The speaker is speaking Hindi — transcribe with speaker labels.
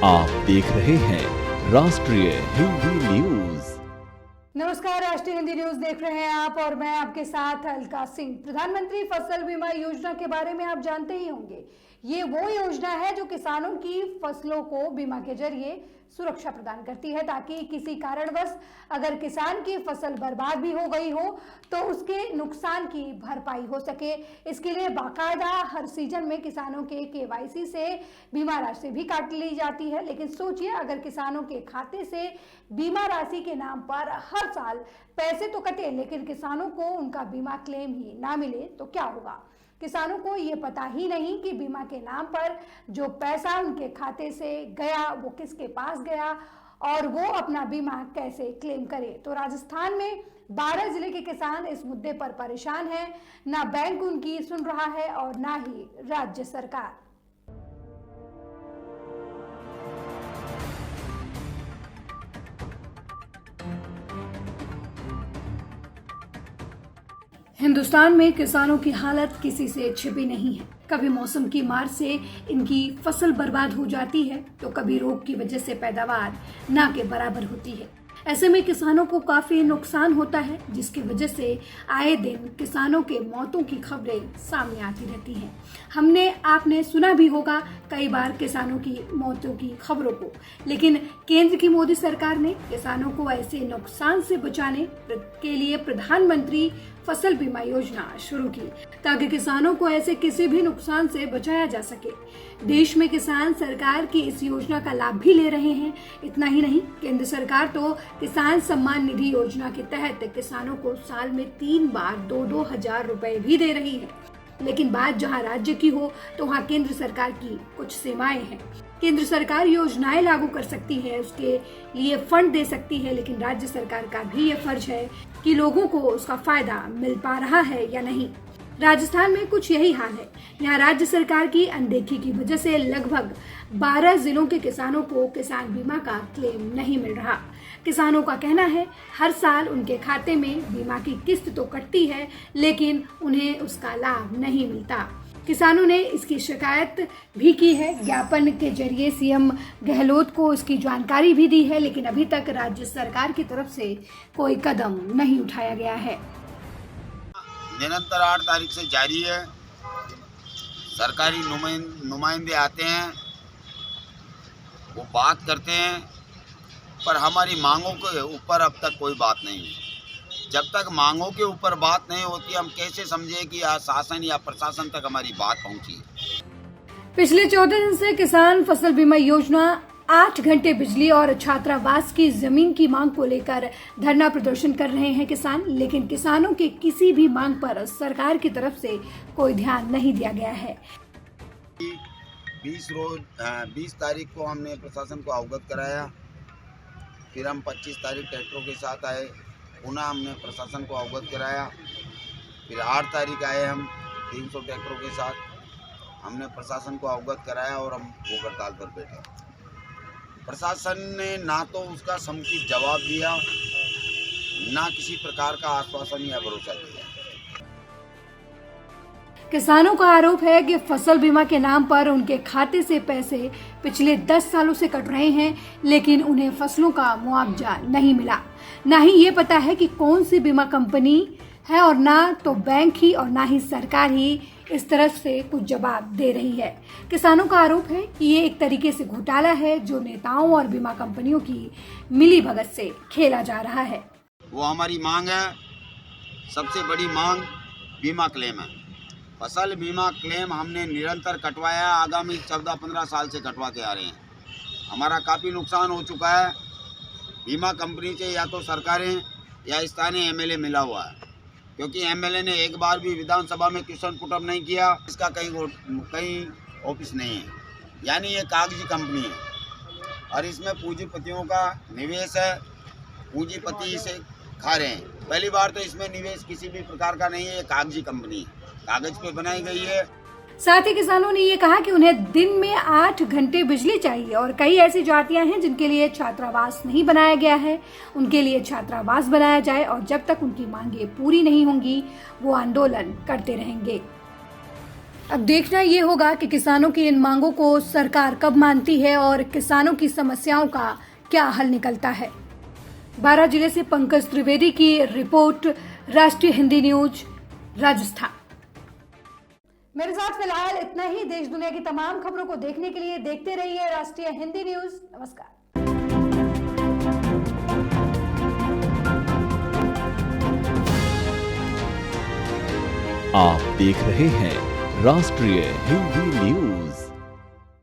Speaker 1: आप देख रहे हैं राष्ट्रीय हिंदी न्यूज।
Speaker 2: नमस्कार, राष्ट्रीय हिंदी न्यूज देख रहे हैं आप और मैं आपके साथ अलका सिंह। प्रधानमंत्री फसल बीमा योजना के बारे में आप जानते ही होंगे। ये वो योजना है जो किसानों की फसलों को बीमा के जरिए सुरक्षा प्रदान करती है, ताकि किसी कारणवश अगर किसान की फसल बर्बाद भी हो गई हो तो उसके नुकसान की भरपाई हो सके। इसके लिए बाकायदा हर सीजन में किसानों के केवाईसी से बीमा राशि भी काट ली जाती है। लेकिन सोचिए, अगर किसानों के खाते से बीमा राशि के नाम पर हर साल पैसे तो कटे लेकिन किसानों को उनका बीमा क्लेम ही ना मिले तो क्या होगा। किसानों को ये पता ही नहीं कि बीमा के नाम पर जो पैसा उनके खाते से गया वो किसके पास गया और वो अपना बीमा कैसे क्लेम करे। तो राजस्थान में 12 जिले के किसान इस मुद्दे पर परेशान हैं। ना बैंक उनकी सुन रहा है और ना ही राज्य सरकार। हिंदुस्तान में किसानों की हालत किसी से छिपी नहीं है। कभी मौसम की मार से इनकी फसल बर्बाद हो जाती है तो कभी रोग की वजह से पैदावार ना के बराबर होती है। ऐसे में किसानों को काफी नुकसान होता है, जिसकी वजह से आए दिन किसानों के मौतों की खबरें सामने आती रहती हैं। हमने आपने सुना भी होगा कई बार किसानों की मौतों की खबरों को, लेकिन केंद्र की मोदी सरकार ने किसानों को ऐसे नुकसान से बचाने के लिए प्रधानमंत्री फसल बीमा योजना शुरू की, ताकि किसानों को ऐसे किसी भी नुकसान से बचाया जा सके। देश में किसान सरकार की इस योजना का लाभ भी ले रहे हैं। इतना ही नहीं, केंद्र सरकार तो किसान सम्मान निधि योजना के तहत किसानों को साल में 3 बार 2-2 हजार रुपए भी दे रही है। लेकिन बात जहां राज्य की हो तो वहां केंद्र सरकार की कुछ सीमाएं हैं। केंद्र सरकार योजनाएं लागू कर सकती है, उसके लिए फंड दे सकती है, लेकिन राज्य सरकार का भी ये फर्ज है कि लोगों को उसका फायदा मिल पा रहा है या नहीं। राजस्थान में कुछ यही हाल है। यहाँ राज्य सरकार की अनदेखी की वजह से लगभग 12 जिलों के किसानों को किसान बीमा का क्लेम नहीं मिल रहा। किसानों का कहना है हर साल उनके खाते में बीमा की किस्त तो कटती है, लेकिन उन्हें उसका लाभ नहीं मिलता। किसानों ने इसकी शिकायत भी की है। ज्ञापन के जरिए सीएम गहलोत को इसकी जानकारी भी दी है, लेकिन अभी तक राज्य सरकार की तरफ से कोई कदम नहीं उठाया गया है।
Speaker 3: निरंतर 8 तारीख से जारी है। सरकारी नुमाइंदे आते हैं, वो बात करते हैं, पर हमारी मांगों के ऊपर अब तक कोई बात नहीं है। जब तक मांगों के ऊपर बात नहीं होती, हम कैसे समझे कि शासन या प्रशासन तक हमारी बात पहुंची है।
Speaker 2: पिछले 14 दिन से किसान फसल बीमा योजना 8 घंटे बिजली और छात्रावास की जमीन की मांग को लेकर धरना प्रदर्शन कर रहे हैं किसान, लेकिन किसानों के किसी भी मांग पर सरकार की तरफ से कोई ध्यान नहीं दिया गया है।
Speaker 3: 20 तारीख को हमने प्रशासन को अवगत कराया, फिर हम 25 तारीख ट्रैक्टरों के साथ आए, पुनः हमने प्रशासन को अवगत कराया, फिर 8 तारीख आए हम 300 ट्रैक्टरों के साथ, हमने प्रशासन को अवगत कराया और हम भूख हड़ताल पर बैठे। प्रशासन ने ना तो उसका समुचित जवाब दिया, ना किसी प्रकार का आश्वासन या भरोसा दिया।
Speaker 2: किसानों का आरोप है कि फसल बीमा के नाम पर उनके खाते से पैसे पिछले 10 सालों से कट रहे हैं, लेकिन उन्हें फसलों का मुआवजा नहीं मिला। ना ही ये पता है कि कौन सी बीमा कंपनी है और ना तो बैंक ही और ना ही सरकार ही इस तरफ से कुछ जवाब दे रही है। किसानों का आरोप है कि ये एक तरीके से घोटाला है जो नेताओं और बीमा कंपनियों की मिली भगत से खेला जा रहा है।
Speaker 3: वो हमारी मांग है, सबसे बड़ी मांग बीमा क्लेम है। फसल बीमा क्लेम हमने निरंतर कटवाया, आगामी 14-15 साल से कटवाते आ रहे हैं। हमारा काफ़ी नुकसान हो चुका है। बीमा कंपनी से या तो सरकारें या स्थानीय एमएलए मिला हुआ है, क्योंकि एमएलए ने एक बार भी विधानसभा में क्वेश्चन पुटअप नहीं किया। इसका कहीं ऑफिस नहीं है, यानी ये कागजी कंपनी है और इसमें पूंजीपतियों का निवेश है। पूंजीपति इसे खा रहे हैं। पहली बार तो इसमें निवेश किसी भी प्रकार का नहीं है, ये कागजी कंपनी है, कागज पे बनाई गई है।
Speaker 2: साथ ही किसानों ने ये कहा कि उन्हें दिन में 8 घंटे बिजली चाहिए और कई ऐसी जातियां हैं जिनके लिए छात्रावास नहीं बनाया गया है। उनके लिए छात्रावास बनाया जाए और जब तक उनकी मांगें पूरी नहीं होंगी वो आंदोलन करते रहेंगे। अब देखना ये होगा कि किसानों की इन मांगों को सरकार कब मानती है और किसानों की समस्याओं का क्या हल निकलता है। 12 जिले से पंकज त्रिवेदी की रिपोर्ट, राष्ट्रीय हिंदी न्यूज, राजस्थान। मेरे साथ फिलहाल इतना ही। देश दुनिया की तमाम खबरों को देखने के लिए देखते रहिए राष्ट्रीय हिंदी न्यूज। नमस्कार।
Speaker 1: आप देख रहे हैं राष्ट्रीय हिंदी न्यूज।